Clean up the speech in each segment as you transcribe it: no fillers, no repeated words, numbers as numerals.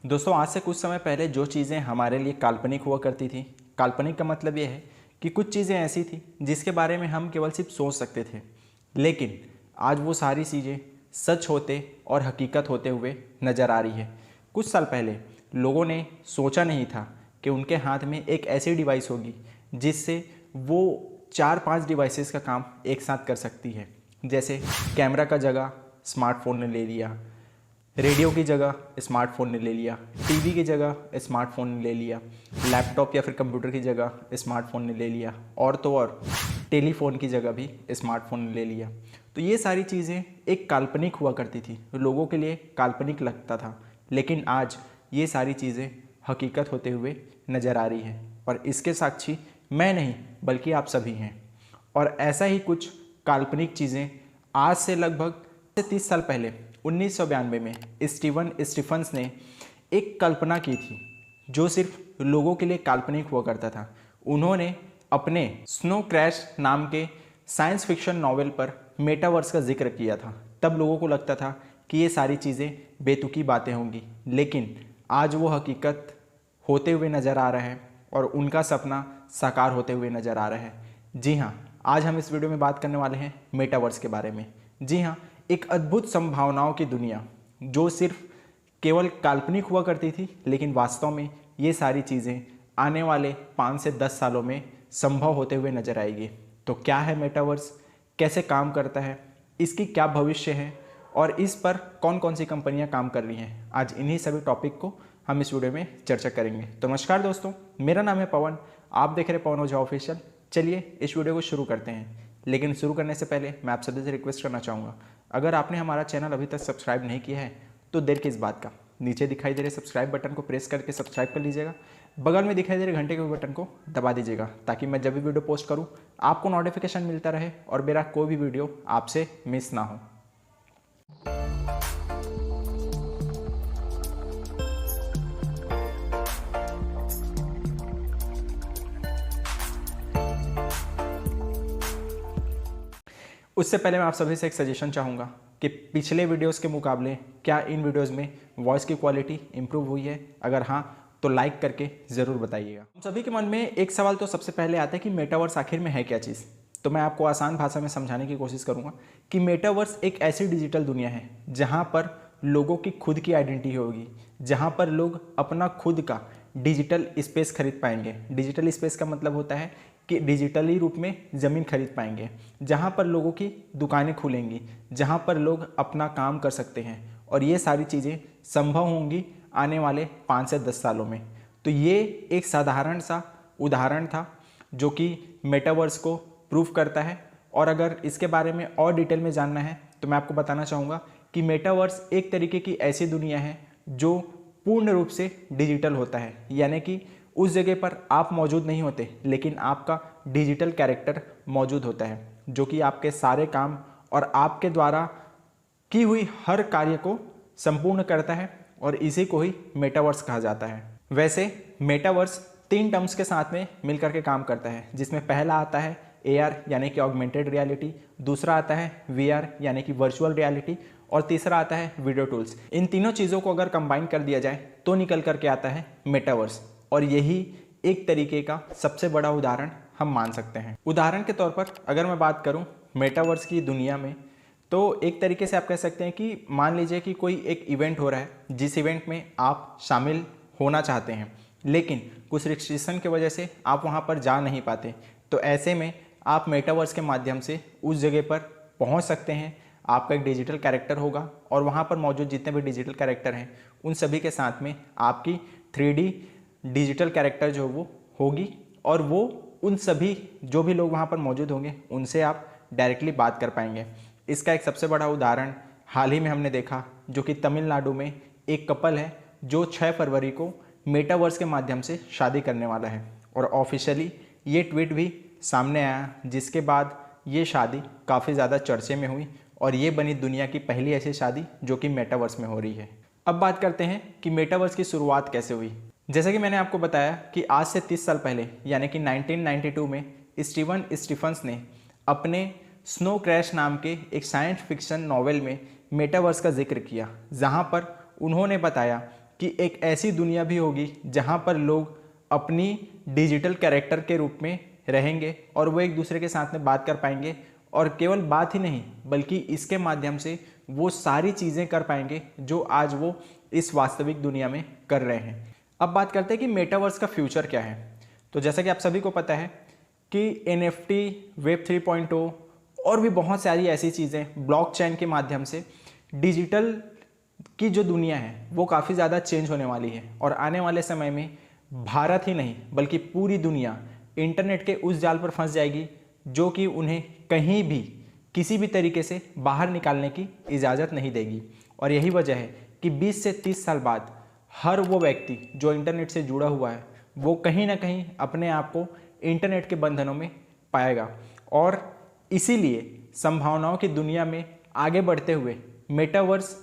दोस्तों आज से कुछ समय पहले जो चीज़ें हमारे लिए काल्पनिक हुआ करती थी, काल्पनिक का मतलब ये है कि कुछ चीज़ें ऐसी थी जिसके बारे में हम केवल सिर्फ सोच सकते थे, लेकिन आज वो सारी चीज़ें सच होते और हकीकत होते हुए नज़र आ रही है। कुछ साल पहले लोगों ने सोचा नहीं था कि उनके हाथ में एक ऐसी डिवाइस होगी जिससे वो 4-5 डिवाइसेस का काम एक साथ कर सकती है। जैसे कैमरा का जगह स्मार्टफोन ने ले लिया, रेडियो की जगह स्मार्टफोन ने ले लिया, टीवी की जगह स्मार्टफोन ने ले लिया, लैपटॉप या फिर कंप्यूटर की जगह स्मार्टफोन ने ले लिया, और तो और टेलीफोन की जगह भी स्मार्टफोन ने ले लिया। तो ये सारी चीज़ें एक काल्पनिक हुआ करती थी, लोगों के लिए काल्पनिक लगता था, लेकिन आज ये सारी चीज़ें हकीकत होते हुए नज़र आ रही है और इसके साक्षी मैं नहीं बल्कि आप सभी हैं। और ऐसा ही कुछ काल्पनिक चीज़ें आज से लगभग 30 साल पहले 1992 में स्टीवन स्टीफन्स ने एक कल्पना की थी जो सिर्फ लोगों के लिए काल्पनिक हुआ करता था। उन्होंने अपने स्नो क्रैश नाम के साइंस फिक्शन नॉवेल पर मेटावर्स का जिक्र किया था। तब लोगों को लगता था कि ये सारी चीज़ें बेतुकी बातें होंगी, लेकिन आज वो हकीकत होते हुए नज़र आ रहा है और उनका सपना साकार होते हुए नज़र आ रहा है। जी हाँ, आज हम इस वीडियो में बात करने वाले हैं मेटावर्स के बारे में। जी हाँ, एक अद्भुत संभावनाओं की दुनिया जो सिर्फ केवल काल्पनिक हुआ करती थी, लेकिन वास्तव में ये सारी चीज़ें आने वाले 5 से 10 सालों में संभव होते हुए नजर आएगी। तो क्या है मेटावर्स, कैसे काम करता है, इसकी क्या भविष्य है और इस पर कौन कौन सी कंपनियां काम कर रही हैं, आज इन्हीं सभी टॉपिक को हम इस वीडियो में चर्चा करेंगे। तो नमस्कार दोस्तों, मेरा नाम है पवन, आप देख रहे हैं पवन ओझा ऑफिशियल। चलिए इस वीडियो को शुरू करते हैं, लेकिन शुरू करने से पहले मैं आप सभी से रिक्वेस्ट करना चाहूँगा, अगर आपने हमारा चैनल अभी तक सब्सक्राइब नहीं किया है तो देर किस बात का, नीचे दिखाई दे रहे सब्सक्राइब बटन को प्रेस करके सब्सक्राइब कर लीजिएगा। बगल में दिखाई दे रहे घंटे के बटन को दबा दीजिएगा ताकि मैं जब भी वीडियो पोस्ट करूं आपको नोटिफिकेशन मिलता रहे और मेरा कोई भी वीडियो आपसे मिस ना हो। उससे पहले मैं आप सभी से एक सजेशन चाहूँगा कि पिछले वीडियोस के मुकाबले क्या इन वीडियोस में वॉइस की क्वालिटी इंप्रूव हुई है, अगर हाँ तो लाइक करके ज़रूर बताइएगा। हम सभी के मन में एक सवाल तो सबसे पहले आता है कि मेटावर्स आखिर में है क्या चीज़। तो मैं आपको आसान भाषा में समझाने की कोशिश करूँगा कि मेटावर्स एक ऐसी डिजिटल दुनिया है जहाँ पर लोगों की खुद की आइडेंटिटी होगी, जहाँ पर लोग अपना खुद का डिजिटल स्पेस खरीद पाएंगे। डिजिटल स्पेस का मतलब होता है कि डिजिटली रूप में ज़मीन खरीद पाएंगे, जहाँ पर लोगों की दुकानें खुलेंगी, जहाँ पर लोग अपना काम कर सकते हैं, और ये सारी चीज़ें संभव होंगी आने वाले 5 से 10 सालों में। तो ये एक साधारण सा उदाहरण था जो कि मेटावर्स को प्रूव करता है। और अगर इसके बारे में और डिटेल में जानना है तो मैं आपको बताना चाहूँगा कि मेटावर्स एक तरीके की ऐसी दुनिया है जो पूर्ण रूप से डिजिटल होता है, यानी कि उस जगह पर आप मौजूद नहीं होते, लेकिन आपका डिजिटल कैरेक्टर मौजूद होता है जो कि आपके सारे काम और आपके द्वारा की हुई हर कार्य को संपूर्ण करता है, और इसी को ही मेटावर्स कहा जाता है। वैसे मेटावर्स 3 टर्म्स के साथ में मिलकर के काम करता है, जिसमें पहला आता है AR यानी कि ऑगमेंटेड रियलिटी, दूसरा आता है VR यानी कि वर्चुअल रियलिटी, और तीसरा आता है वीडियो टूल्स। इन तीनों चीज़ों को अगर कंबाइन कर दिया जाए तो निकल करके आता है मेटावर्स, और यही एक तरीके का सबसे बड़ा उदाहरण हम मान सकते हैं। उदाहरण के तौर पर अगर मैं बात करूं मेटावर्स की दुनिया में, तो एक तरीके से आप कह सकते हैं कि मान लीजिए कि कोई एक इवेंट हो रहा है, जिस इवेंट में आप शामिल होना चाहते हैं, लेकिन कुछ रिस्ट्रिक्शन की वजह से आप वहां पर जा नहीं पाते। तो ऐसे में आप मेटावर्स के माध्यम से उस जगह पर पहुंच सकते हैं। आपका एक डिजिटल कैरेक्टर होगा और वहां पर मौजूद जितने भी डिजिटल कैरेक्टर हैं उन सभी के साथ में आपकी 3D डिजिटल कैरेक्टर जो वो होगी, और वो उन सभी जो भी लोग वहाँ पर मौजूद होंगे उनसे आप डायरेक्टली बात कर पाएंगे। इसका एक सबसे बड़ा उदाहरण हाल ही में हमने देखा, जो कि तमिलनाडु में एक कपल है जो 6 फरवरी को मेटावर्स के माध्यम से शादी करने वाला है, और ऑफिशियली ये ट्वीट भी सामने आया, जिसके बाद ये शादी काफ़ी ज़्यादा चर्चे में हुई और ये बनी दुनिया की पहली ऐसी शादी जो कि मेटावर्स में हो रही है। अब बात करते हैं कि मेटावर्स की शुरुआत कैसे हुई। जैसा कि मैंने आपको बताया कि आज से 30 साल पहले यानी कि 1992 में स्टीवन स्टीफन्स ने अपने स्नो क्रैश नाम के एक साइंस फिक्शन नॉवेल में मेटावर्स का जिक्र किया, जहां पर उन्होंने बताया कि एक ऐसी दुनिया भी होगी जहां पर लोग अपनी डिजिटल कैरेक्टर के रूप में रहेंगे और वो एक दूसरे के साथ में बात कर पाएंगे, और केवल बात ही नहीं बल्कि इसके माध्यम से वो सारी चीज़ें कर पाएंगे जो आज वो इस वास्तविक दुनिया में कर रहे हैं। अब बात करते हैं कि मेटावर्स का फ्यूचर क्या है। तो जैसा कि आप सभी को पता है कि NFT, वेब 3.0 और भी बहुत सारी ऐसी चीज़ें ब्लॉकचेन के माध्यम से डिजिटल की जो दुनिया है वो काफ़ी ज़्यादा चेंज होने वाली है, और आने वाले समय में भारत ही नहीं बल्कि पूरी दुनिया इंटरनेट के उस जाल पर फंस जाएगी जो कि उन्हें कहीं भी किसी भी तरीके से बाहर निकालने की इजाज़त नहीं देगी। और यही वजह है कि 20 से 30 साल बाद हर वो व्यक्ति जो इंटरनेट से जुड़ा हुआ है वो कहीं ना कहीं अपने आप को इंटरनेट के बंधनों में पाएगा, और इसीलिए संभावनाओं की दुनिया में आगे बढ़ते हुए मेटावर्स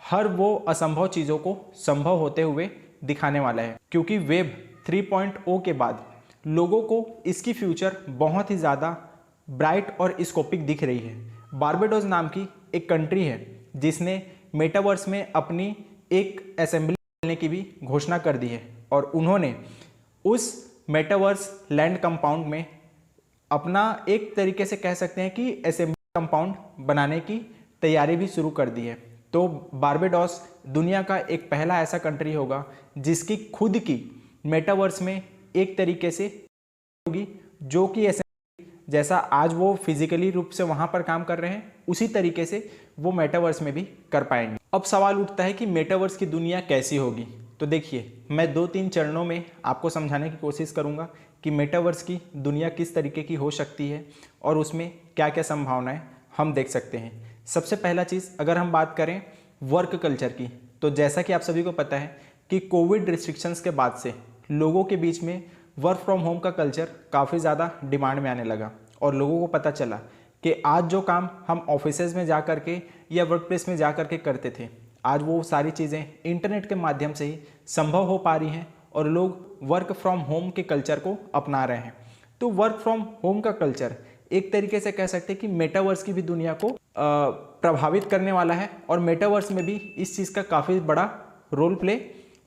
हर वो असंभव चीज़ों को संभव होते हुए दिखाने वाला है, क्योंकि वेब 3.0 के बाद लोगों को इसकी फ्यूचर बहुत ही ज़्यादा ब्राइट और स्कोपिक दिख रही है। बारबाडोस नाम की एक कंट्री है जिसने मेटावर्स में अपनी एक असेंबली खोलने की भी घोषणा कर दी है, और उन्होंने उस मेटावर्स लैंड कंपाउंड में अपना एक तरीके से कह सकते हैं कि असेंबली कंपाउंड बनाने की तैयारी भी शुरू कर दी है। तो बारबाडोस दुनिया का एक पहला ऐसा कंट्री होगा जिसकी खुद की मेटावर्स में एक तरीके से होगी, जो कि जैसा आज वो फिजिकली रूप से वहाँ पर काम कर रहे हैं उसी तरीके से वो मेटावर्स में भी कर पाएंगे। अब सवाल उठता है कि मेटावर्स की दुनिया कैसी होगी। तो देखिए, मैं 2-3 चरणों में आपको समझाने की कोशिश करूँगा कि मेटावर्स की दुनिया किस तरीके की हो सकती है और उसमें क्या क्या संभावनाएं हम देख सकते हैं। सबसे पहला चीज़, अगर हम बात करें वर्क कल्चर की, तो जैसा कि आप सभी को पता है कि कोविड रिस्ट्रिक्शंस के बाद से लोगों के बीच में वर्क फ्रॉम होम का कल्चर काफ़ी ज़्यादा डिमांड में आने लगा, और लोगों को पता चला कि आज जो काम हम ऑफिसेज में जा कर के या वर्क प्लेस में जा कर के करते थे, आज वो सारी चीज़ें इंटरनेट के माध्यम से ही संभव हो पा रही हैं, और लोग वर्क फ्रॉम होम के कल्चर को अपना रहे हैं। तो वर्क फ्रॉम होम का कल्चर एक तरीके से कह सकते हैं कि मेटावर्स की भी दुनिया को प्रभावित करने वाला है, और मेटावर्स में भी इस चीज़ का काफ़ी बड़ा रोल प्ले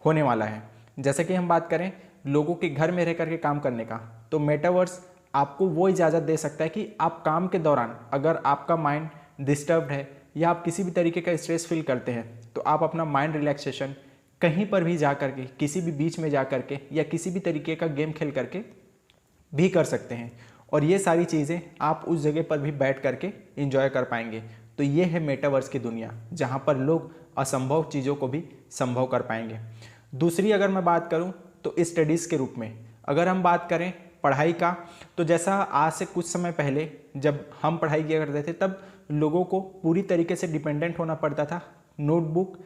होने वाला है। जैसे कि हम बात करें लोगों के घर में रह करके काम करने का, तो मेटावर्स आपको वो इजाज़त दे सकता है कि आप काम के दौरान अगर आपका माइंड डिस्टर्ब्ड है या आप किसी भी तरीके का स्ट्रेस फील करते हैं, तो आप अपना माइंड रिलैक्सेशन कहीं पर भी जा करके, किसी भी बीच में जा करके या किसी भी तरीके का गेम खेल करके भी कर सकते हैं, और ये सारी चीज़ें आप उस जगह पर भी बैठ करके एंजॉय कर पाएंगे। तो ये है मेटावर्स की दुनिया, जहाँ पर लोग असंभव चीज़ों को भी संभव कर पाएंगे। दूसरी अगर मैं बात करूं तो स्टडीज़ के रूप में अगर हम बात करें पढ़ाई का, तो जैसा आज से कुछ समय पहले जब हम पढ़ाई किया करते थे तब लोगों को पूरी तरीके से डिपेंडेंट होना पड़ता था नोटबुक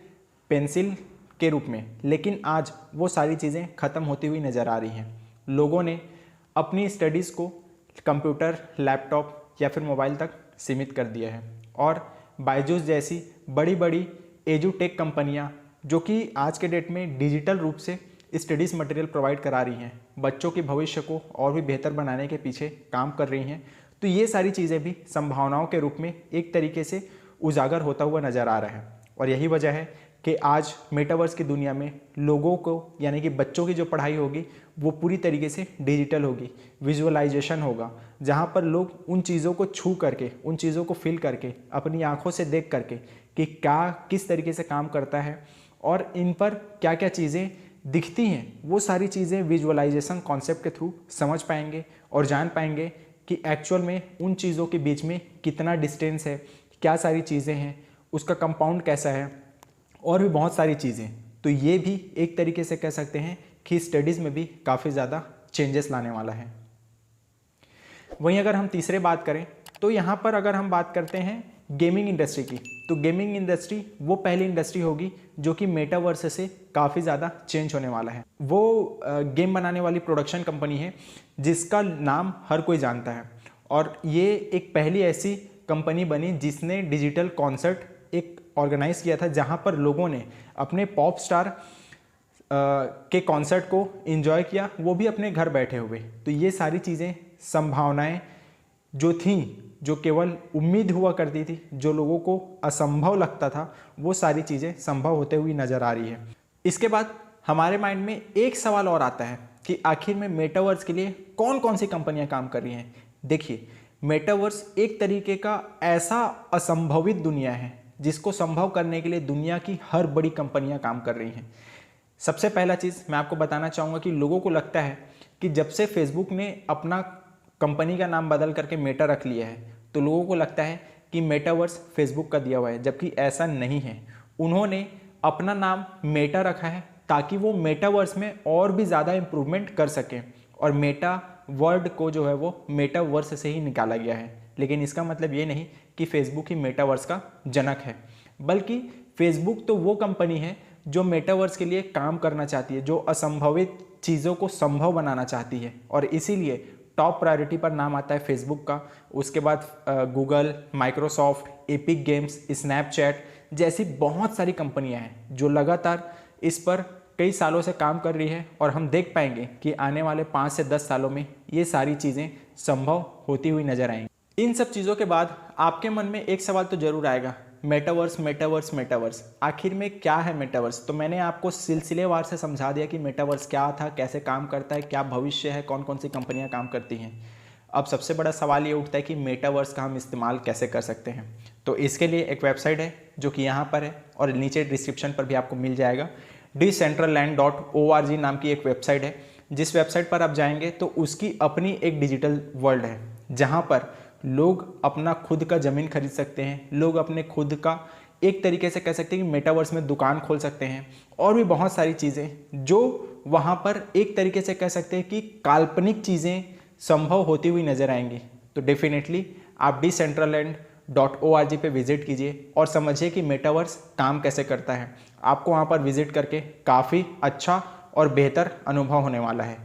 पेंसिल के रूप में, लेकिन आज वो सारी चीज़ें ख़त्म होती हुई नज़र आ रही हैं। लोगों ने अपनी स्टडीज़ को कंप्यूटर, लैपटॉप या फिर मोबाइल तक सीमित कर दिया है, और बायजूस जैसी बड़ी बड़ी एजुटेक कंपनियां जो कि आज के डेट में डिजिटल रूप से स्टडीज़ मटेरियल प्रोवाइड करा रही हैं, बच्चों के भविष्य को और भी बेहतर बनाने के पीछे काम कर रही हैं। तो ये सारी चीज़ें भी संभावनाओं के रूप में एक तरीके से उजागर होता हुआ नज़र आ रहा है, और यही वजह है कि आज मेटावर्स की दुनिया में लोगों को यानी कि बच्चों की जो पढ़ाई होगी वो पूरी तरीके से डिजिटल होगी, विजुअलाइजेशन होगा, जहाँ पर लोग उन चीज़ों को छू करके, उन चीज़ों को फील करके, अपनी आँखों से देख करके कि क्या किस तरीके से काम करता है और इन पर क्या क्या चीज़ें दिखती हैं, वो सारी चीज़ें विजुअलाइजेशन कॉन्सेप्ट के थ्रू समझ पाएंगे और जान पाएंगे कि एक्चुअल में उन चीज़ों के बीच में कितना डिस्टेंस है, क्या सारी चीज़ें हैं, उसका कंपाउंड कैसा है, और भी बहुत सारी चीज़ें। तो ये भी एक तरीके से कह सकते हैं कि स्टडीज़ में भी काफ़ी ज़्यादा चेंजेस लाने वाला है। वहीं अगर हम तीसरे बात करें तो यहाँ पर अगर हम बात करते हैं गेमिंग इंडस्ट्री की, तो गेमिंग इंडस्ट्री वो पहली इंडस्ट्री होगी जो कि मेटावर्स से काफ़ी ज़्यादा चेंज होने वाला है। वो गेम बनाने वाली प्रोडक्शन कंपनी है जिसका नाम हर कोई जानता है, और ये एक पहली ऐसी कंपनी बनी जिसने डिजिटल कॉन्सर्ट एक ऑर्गेनाइज किया था, जहाँ पर लोगों ने अपने पॉप स्टार के कॉन्सर्ट को एंजॉय किया, वो भी अपने घर बैठे हुए। तो ये सारी चीज़ें, संभावनाएं जो थीं, जो केवल उम्मीद हुआ करती थी, जो लोगों को असंभव लगता था, वो सारी चीज़ें संभव होते हुए नज़र आ रही है। इसके बाद हमारे माइंड में एक सवाल और आता है कि आखिर में मेटावर्स के लिए कौन कौन सी कंपनियां काम कर रही हैं। देखिए, मेटावर्स एक तरीके का ऐसा असंभवित दुनिया है जिसको संभव करने के लिए दुनिया की हर बड़ी कंपनियां काम कर रही हैं। सबसे पहला चीज़ मैं आपको बताना चाहूँगा कि लोगों को लगता है कि जब से फेसबुक ने अपना कंपनी का नाम बदल करके मेटा रख लिया है तो लोगों को लगता है कि मेटावर्स फेसबुक का दिया हुआ है, जबकि ऐसा नहीं है। उन्होंने अपना नाम मेटा रखा है ताकि वो मेटावर्स में और भी ज़्यादा इम्प्रूवमेंट कर सकें, और मेटा वर्ड को जो है वो मेटावर्स से ही निकाला गया है। लेकिन इसका मतलब ये नहीं कि फेसबुक ही मेटावर्स का जनक है, बल्कि फेसबुक तो वो कंपनी है जो मेटावर्स के लिए काम करना चाहती है, जो असंभवित चीज़ों को संभव बनाना चाहती है, और इसीलिए टॉप प्रायोरिटी पर नाम आता है फेसबुक का। उसके बाद Google, Microsoft, epic games, Snapchat जैसी बहुत सारी कंपनियां हैं जो लगातार इस पर कई सालों से काम कर रही है, और हम देख पाएंगे कि आने वाले 5 से 10 सालों में ये सारी चीज़ें संभव होती हुई नजर आएंगी। इन सब चीज़ों के बाद आपके मन में एक सवाल तो जरूर आएगा, मेटावर्स मेटावर्स मेटावर्स, आखिर में क्या है मेटावर्स। तो मैंने आपको सिलसिलेवार से समझा दिया कि मेटावर्स क्या था, कैसे काम करता है, क्या भविष्य है, कौन कौन सी कंपनियां काम करती हैं। अब सबसे बड़ा सवाल ये उठता है कि मेटावर्स का हम इस्तेमाल कैसे कर सकते हैं। तो इसके लिए एक वेबसाइट है जो कि यहाँ पर है और नीचे डिस्क्रिप्शन पर भी आपको मिल जाएगा। decentraland.org नाम की एक वेबसाइट है। जिस वेबसाइट पर आप जाएंगे तो उसकी अपनी एक डिजिटल वर्ल्ड है जहाँ पर लोग अपना खुद का ज़मीन खरीद सकते हैं, लोग अपने खुद का एक तरीके से कह सकते हैं कि मेटावर्स में दुकान खोल सकते हैं, और भी बहुत सारी चीज़ें जो वहाँ पर एक तरीके से कह सकते हैं कि काल्पनिक चीज़ें संभव होती हुई नज़र आएंगी। तो डेफिनेटली आप decentraland.org पे विजिट कीजिए और समझिए कि मेटावर्स काम कैसे करता है। आपको वहाँ पर विजिट करके काफ़ी अच्छा और बेहतर अनुभव होने वाला है।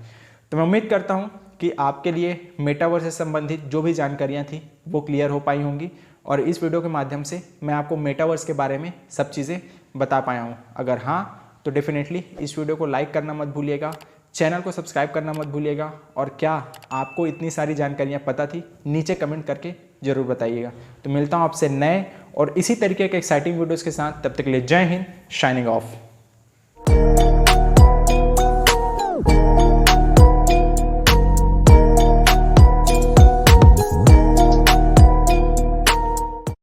तो मैं उम्मीद करता हूँ कि आपके लिए मेटावर्स से संबंधित जो भी जानकारियाँ थी वो क्लियर हो पाई होंगी, और इस वीडियो के माध्यम से मैं आपको मेटावर्स के बारे में सब चीज़ें बता पाया हूँ। अगर हाँ तो डेफिनेटली इस वीडियो को लाइक करना मत भूलिएगा, चैनल को सब्सक्राइब करना मत भूलिएगा, और क्या आपको इतनी सारी जानकारियाँ पता थी नीचे कमेंट करके ज़रूर बताइएगा। तो मिलता हूँ आपसे नए और इसी तरीके के एक्साइटिंग वीडियोज़ के साथ, तब तक के लिए जय हिंद, शाइनिंग ऑफ।